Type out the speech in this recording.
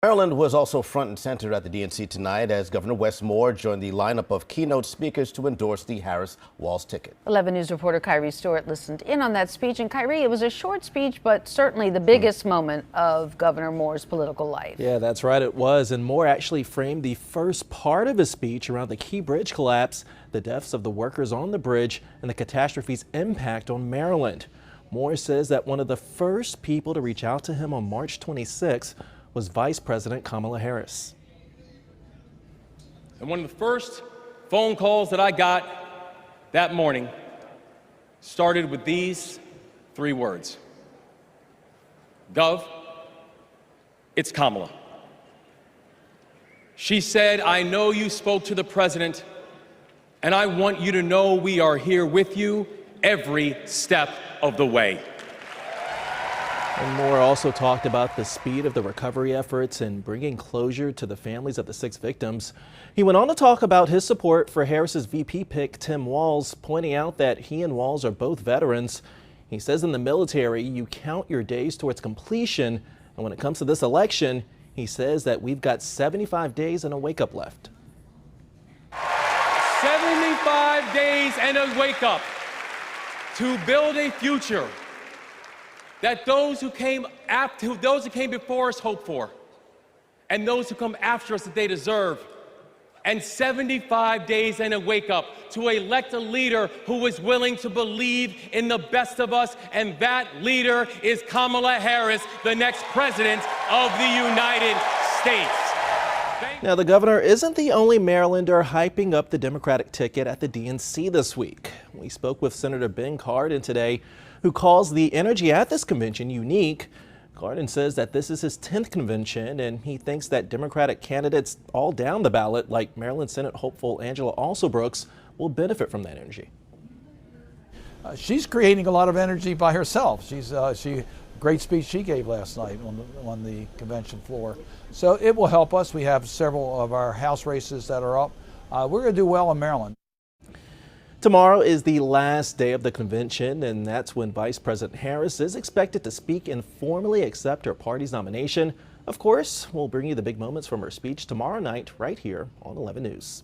Maryland was also front and center at the DNC tonight as Governor Wes Moore joined the lineup of keynote speakers to endorse the Harris-Walz ticket. 11 News reporter Kyrie Stewart listened in on that speech. And Kyrie, it was a short speech, but certainly the biggest moment of Governor Moore's political life. Yeah, that's right, it was. And Moore actually framed the first part of his speech around the Key Bridge collapse, the deaths of the workers on the bridge, and the catastrophe's impact on Maryland. Moore says that one of the first people to reach out to him on March 26 was Vice President Kamala Harris. And one of the first phone calls that I got that morning started with these 3 words. Gov, it's Kamala. She said, I know you spoke to the president, and I want you to know we are here with you every step of the way. And Moore also talked about the speed of the recovery efforts and bringing closure to the families of the 6 victims. He went on to talk about his support for Harris's VP pick, Tim Walz, pointing out that he and Walz are both veterans. He says in the military, you count your days towards completion. And when it comes to this election, he says that we've got 75 days and a wake-up left. 75 days and a wake-up to build a future that those who came before us hope for, and those who come after us that they deserve. And 75 days and a wake-up to elect a leader who is willing to believe in the best of us, and that leader is Kamala Harris, the next president of the United States. Now, the governor isn't the only Marylander hyping up the Democratic ticket at the DNC this week. We spoke with Senator Ben Cardin today, who calls the energy at this convention unique. Cardin says that this is his 10th convention, and he thinks that Democratic candidates all down the ballot, like Maryland Senate hopeful Angela Alsobrooks, will benefit from that energy. She's creating a lot of energy by herself. Great speech she gave last night on the convention floor. So it will help us. We have several of our House races that are up. We're going to do well in Maryland. Tomorrow is the last day of the convention, and that's when Vice President Harris is expected to speak and formally accept her party's nomination. Of course, we'll bring you the big moments from her speech tomorrow night right here on 11 News.